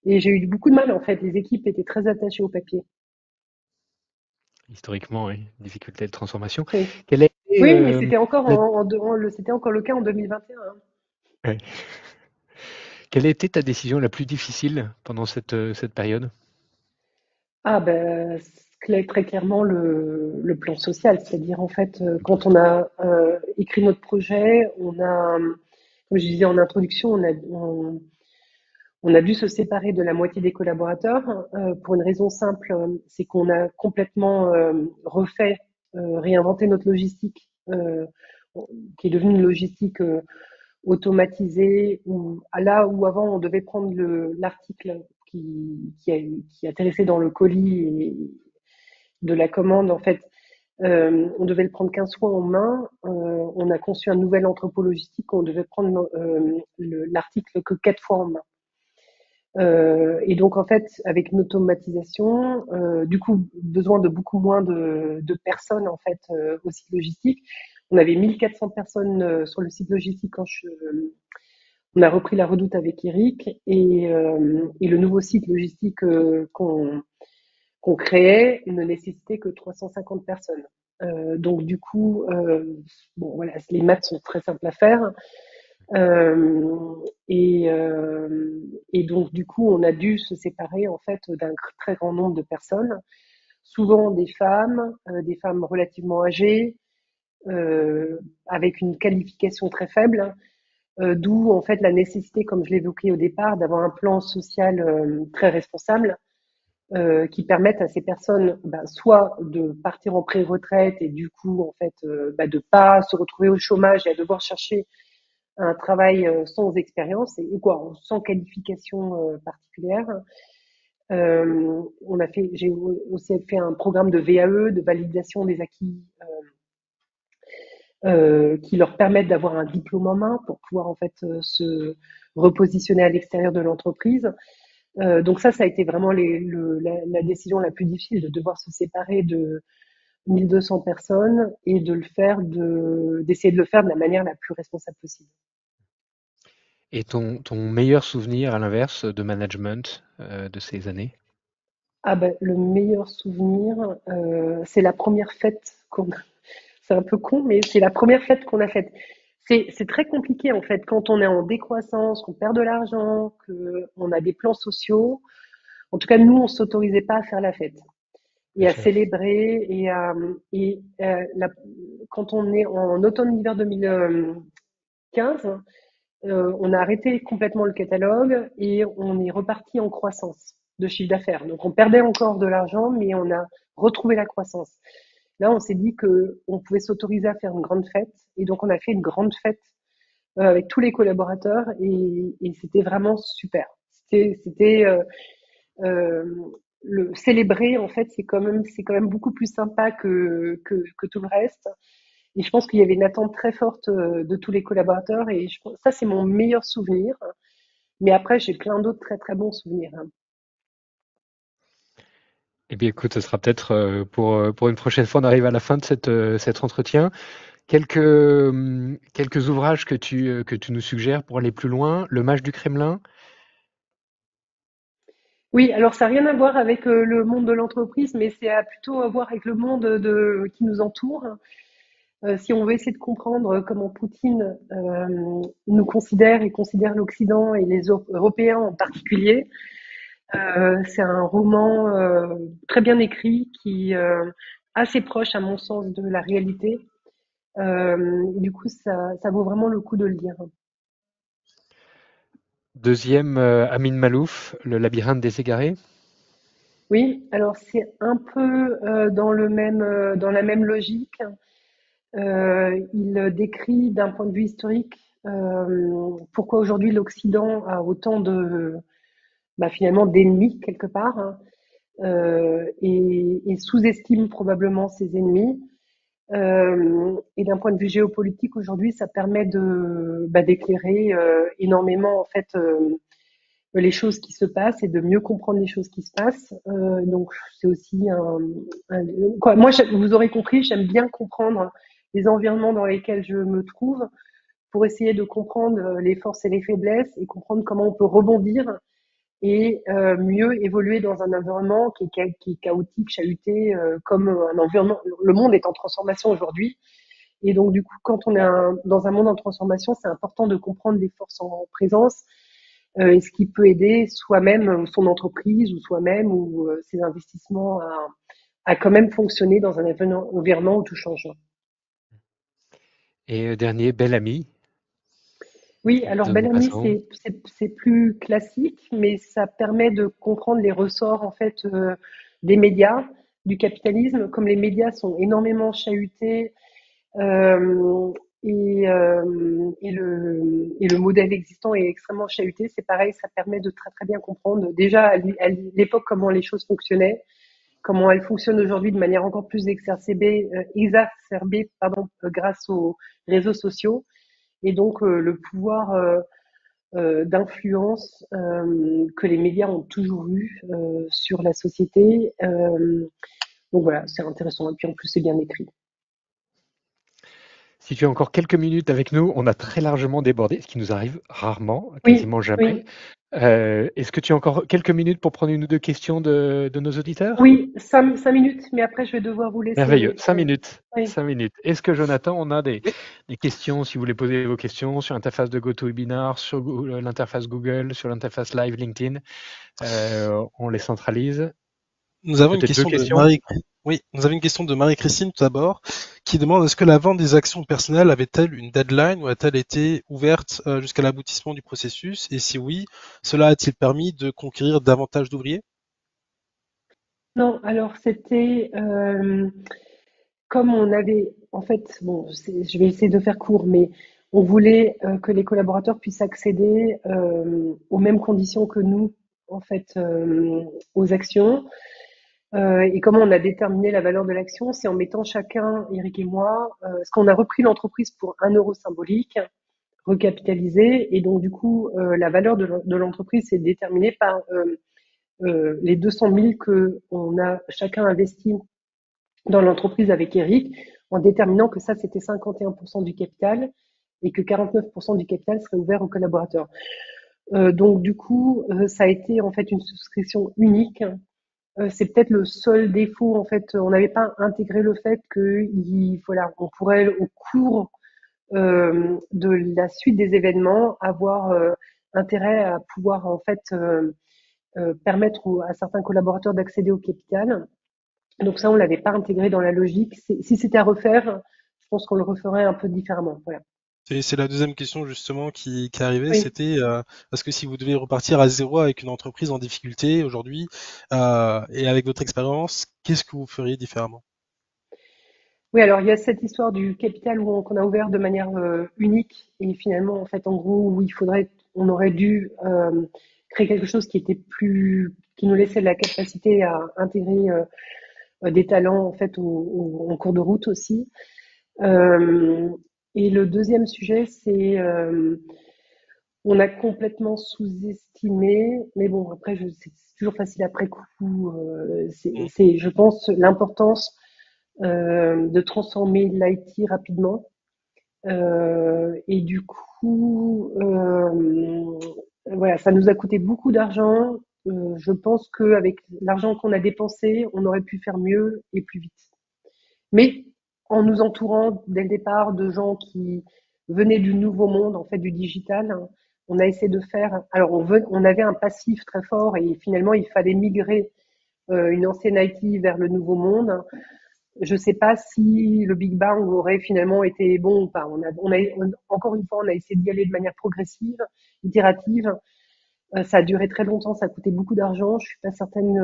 [SPEAKER 3] Et j'ai eu beaucoup de mal en fait. Les équipes étaient très attachées au papier.
[SPEAKER 1] Historiquement, oui, difficulté de transformation.
[SPEAKER 3] Oui,
[SPEAKER 1] Quelle a été
[SPEAKER 3] oui, mais c'était encore
[SPEAKER 1] la
[SPEAKER 3] c'était encore le cas en 2021. Hein.
[SPEAKER 1] ouais. Quelle a été ta décision la plus difficile pendant cette période?
[SPEAKER 3] Ah ben très clairement le plan social, c'est-à-dire en fait quand on a écrit notre projet, comme je disais en introduction, on a dû se séparer de la moitié des collaborateurs pour une raison simple, c'est qu'on a complètement réinventé notre logistique. qui est devenue une logistique automatisée, où là où avant on devait prendre l'article qui atterrissait dans le colis et de la commande, en fait, on devait le prendre 15 fois en main. On a conçu un nouvel entrepôt logistique où on devait prendre l'article que 4 fois en main. Et donc, en fait, avec une automatisation, du coup, besoin de beaucoup moins de personnes, en fait, au site logistique. On avait 1400 personnes sur le site logistique on a repris la Redoute avec Eric, et le nouveau site logistique qu'on créait ne nécessitait que 350 personnes. Donc, du coup, bon, voilà, les maths sont très simples à faire. Et donc, du coup, on a dû se séparer en fait d'un très grand nombre de personnes, souvent des femmes relativement âgées, avec une qualification très faible, d'où en fait la nécessité, comme je l'évoquais au départ, d'avoir un plan social très responsable qui permette à ces personnes soit de partir en pré-retraite et du coup en fait de pas se retrouver au chômage et à devoir chercher un travail sans expérience et quoi, sans qualification particulière. J'ai aussi fait un programme de VAE, de validation des acquis, qui leur permettent d'avoir un diplôme en main pour pouvoir en fait se repositionner à l'extérieur de l'entreprise. Donc ça a été vraiment la décision la plus difficile, de devoir se séparer de 1200 personnes et d'essayer de le faire de la manière la plus responsable possible.
[SPEAKER 1] Et ton meilleur souvenir, à l'inverse, de management de ces années?
[SPEAKER 3] Ah ben, le meilleur souvenir, c'est la première fête qu'on a. C'est un peu con, mais c'est la première fête qu'on a faite. C'est très compliqué en fait quand on est en décroissance, qu'on perd de l'argent, qu'on a des plans sociaux. En tout cas, nous, on s'autorisait pas à faire la fête et
[SPEAKER 1] Bien
[SPEAKER 3] à
[SPEAKER 1] sûr.
[SPEAKER 3] célébrer. Quand on est en automne-hiver 2015, on a arrêté complètement le catalogue et on est reparti en croissance de chiffre d'affaires. Donc on perdait encore de l'argent, mais on a retrouvé la croissance. Là, on s'est dit que on pouvait s'autoriser à faire une grande fête, et donc on a fait une grande fête avec tous les collaborateurs, et c'était vraiment super. C'était euh, le célébrer en fait, c'est quand même beaucoup plus sympa que tout le reste. Et je pense qu'il y avait une attente très forte de tous les collaborateurs, et ça c'est mon meilleur souvenir. Mais après, j'ai plein d'autres très très bons souvenirs, hein.
[SPEAKER 1] Eh bien, écoute, ce sera peut-être pour une prochaine fois. On arrive à la fin de cet entretien. Quelques ouvrages que tu nous suggères pour aller plus loin. Le Mage du Kremlin.
[SPEAKER 3] Oui, alors ça n'a rien à voir avec le monde de l'entreprise, mais plutôt à voir avec le monde qui nous entoure. Si on veut essayer de comprendre comment Poutine nous considère et considère l'Occident et les Européens en particulier, c'est un roman très bien écrit qui assez proche, à mon sens, de la réalité. Du coup, ça vaut vraiment le coup de le lire.
[SPEAKER 1] Deuxième, Amin Malouf, Le Labyrinthe des Égarés.
[SPEAKER 3] Oui, alors c'est un peu dans la même logique. Il décrit d'un point de vue historique pourquoi aujourd'hui l'Occident a autant finalement d'ennemis quelque part, hein, et sous-estime probablement ses ennemis. Et d'un point de vue géopolitique aujourd'hui, ça permet d'éclairer énormément en fait les choses qui se passent et de mieux comprendre les choses qui se passent. Donc c'est aussi quoi. Moi, vous aurez compris, j'aime bien comprendre les environnements dans lesquels je me trouve pour essayer de comprendre les forces et les faiblesses et comprendre comment on peut rebondir et mieux évoluer dans un environnement qui est chaotique, chahuté, comme un environnement. Le monde est en transformation aujourd'hui, et donc du coup, quand on est dans un monde en transformation, c'est important de comprendre les forces en présence et ce qui peut aider soi-même, ou son entreprise, ou soi-même, ou ses investissements à quand même fonctionner dans un environnement où tout change.
[SPEAKER 1] Et dernier, Bel Ami,
[SPEAKER 3] Oui, alors
[SPEAKER 1] de
[SPEAKER 3] Bellamy,
[SPEAKER 1] Maupassant.
[SPEAKER 3] c'est plus classique, mais ça permet de comprendre les ressorts en fait des médias, du capitalisme. Comme les médias sont énormément chahutés, euh, et le modèle existant est extrêmement chahuté. C'est pareil, ça permet de très très bien comprendre déjà à l'époque comment les choses fonctionnaient, comment elles fonctionnent aujourd'hui de manière encore plus exacerbée grâce aux réseaux sociaux et donc le pouvoir d'influence que les médias ont toujours eu sur la société. Donc voilà, c'est intéressant et puis en plus c'est bien écrit.
[SPEAKER 1] Si tu as encore quelques minutes avec nous, on a très largement débordé, ce qui nous arrive rarement,
[SPEAKER 3] Oui,
[SPEAKER 1] quasiment jamais.
[SPEAKER 3] oui.
[SPEAKER 1] Est-ce que tu as encore quelques minutes pour prendre une ou deux questions de nos auditeurs?
[SPEAKER 3] Oui, cinq minutes, mais après je vais devoir vous
[SPEAKER 1] Merveilleux,
[SPEAKER 3] laisser.
[SPEAKER 1] 5 minutes.
[SPEAKER 3] Oui.
[SPEAKER 1] 5 minutes. Est-ce que Jonathan, on a
[SPEAKER 2] Oui.
[SPEAKER 1] des questions, si vous voulez poser vos questions sur l'interface de GoToWebinar, sur l'interface Google, sur l'interface Live LinkedIn, on les centralise.
[SPEAKER 2] Nous avons une
[SPEAKER 1] Peut-être deux
[SPEAKER 2] question de
[SPEAKER 1] questions?
[SPEAKER 2] Marie. Oui, nous avons une question de Marie-Christine tout d'abord, qui demande est-ce que la vente des actions personnelles avait-elle une deadline ou a-t-elle été ouverte jusqu'à l'aboutissement du processus? Et si oui, cela a-t-il permis de conquérir davantage d'ouvriers?
[SPEAKER 3] Non, alors c'était comme on avait, en fait, bon, je vais essayer de faire court, mais on voulait que les collaborateurs puissent accéder aux mêmes conditions que nous, en fait, aux actions. Et comment on a déterminé la valeur de l'action? C'est en mettant chacun, Eric et moi, parce qu'on a repris l'entreprise pour 1 euro symbolique, recapitalisé, et donc du coup, la valeur de l'entreprise est déterminée par les 200 000 que on a chacun investi dans l'entreprise avec Eric, en déterminant que ça, c'était 51% du capital et que 49% du capital serait ouvert aux collaborateurs. Donc du coup, ça a été en fait une souscription unique. C'est peut-être le seul défaut en fait. On n'avait pas intégré le fait que voilà, on pourrait au cours de la suite des événements avoir intérêt à pouvoir en fait permettre à certains collaborateurs d'accéder au capital. Donc ça, on l'avait pas intégré dans la logique. Si c'était à refaire, je pense qu'on le referait un peu différemment. Voilà.
[SPEAKER 2] C'est la deuxième question justement qui arrivait,
[SPEAKER 3] Oui.
[SPEAKER 2] c'était parce que si vous devez repartir à zéro avec une entreprise en difficulté aujourd'hui et avec votre expérience, qu'est-ce que vous feriez différemment?
[SPEAKER 3] Oui, alors il y a cette histoire du capital qu'on a ouvert de manière unique et finalement, en fait, en gros, où on aurait dû créer quelque chose qui était qui nous laissait la capacité à intégrer des talents en fait en cours de route aussi. Euh, et le deuxième sujet, c'est on a complètement sous-estimé, mais bon, après, c'est toujours facile après coup.
[SPEAKER 2] Mm.
[SPEAKER 3] Je pense, l'importance de transformer l'IT rapidement. Et du coup, voilà, ça nous a coûté beaucoup d'argent. Je pense qu'avec l'argent qu'on a dépensé, on aurait pu faire mieux et plus vite. Mais en nous entourant dès le départ de gens qui venaient du nouveau monde, en fait, du digital, on a essayé de faire. Alors, on avait un passif très fort et finalement, il fallait migrer une ancienne IT vers le nouveau monde. Je ne sais pas si le Big Bang aurait finalement été bon ou pas. Encore une fois, on a essayé d'y aller de manière progressive, itérative. Ça a duré très longtemps, ça a coûté beaucoup d'argent. Je suis pas certaine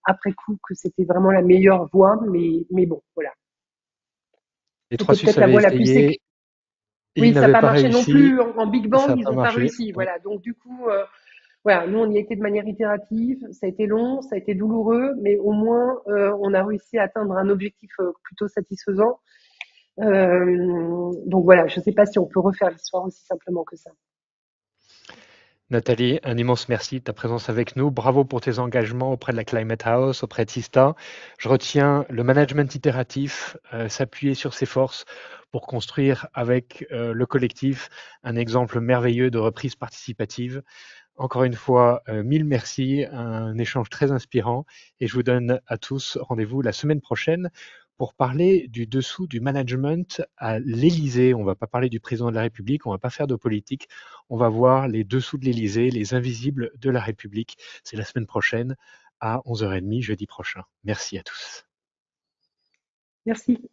[SPEAKER 3] après coup que c'était vraiment la meilleure voie, mais bon, voilà.
[SPEAKER 1] Les trois
[SPEAKER 3] C'était
[SPEAKER 1] Suisses
[SPEAKER 3] peut-être la
[SPEAKER 1] avaient
[SPEAKER 3] voie la plus sécure.
[SPEAKER 1] essayé et ils
[SPEAKER 3] Oui, ça n'a
[SPEAKER 1] n'avaient
[SPEAKER 3] pas
[SPEAKER 1] pas
[SPEAKER 3] marché non
[SPEAKER 1] réussi.
[SPEAKER 3] plus en Big
[SPEAKER 1] Ça
[SPEAKER 3] Bang,
[SPEAKER 1] n'a
[SPEAKER 3] ils
[SPEAKER 1] pas
[SPEAKER 3] n'ont pas
[SPEAKER 1] marché.
[SPEAKER 3] réussi.
[SPEAKER 1] Ouais.
[SPEAKER 3] Voilà. Donc du coup, voilà, nous on y a été de manière itérative. Ça a été long, ça a été douloureux, mais au moins on a réussi à atteindre un objectif plutôt satisfaisant. Donc voilà, je ne sais pas si on peut refaire l'histoire aussi simplement que ça.
[SPEAKER 1] Nathalie, un immense merci de ta présence avec nous. Bravo pour tes engagements auprès de la Climate House, auprès de Sista. Je retiens le management itératif, s'appuyer sur ses forces pour construire avec le collectif un exemple merveilleux de reprise participative. Encore une fois, mille merci, un échange très inspirant et je vous donne à tous rendez-vous la semaine prochaine pour parler du dessous du management à l'Élysée. On ne va pas parler du président de la République, on ne va pas faire de politique, on va voir les dessous de l'Élysée, les invisibles de la République. C'est la semaine prochaine à 11h30, jeudi prochain. Merci à tous.
[SPEAKER 3] Merci.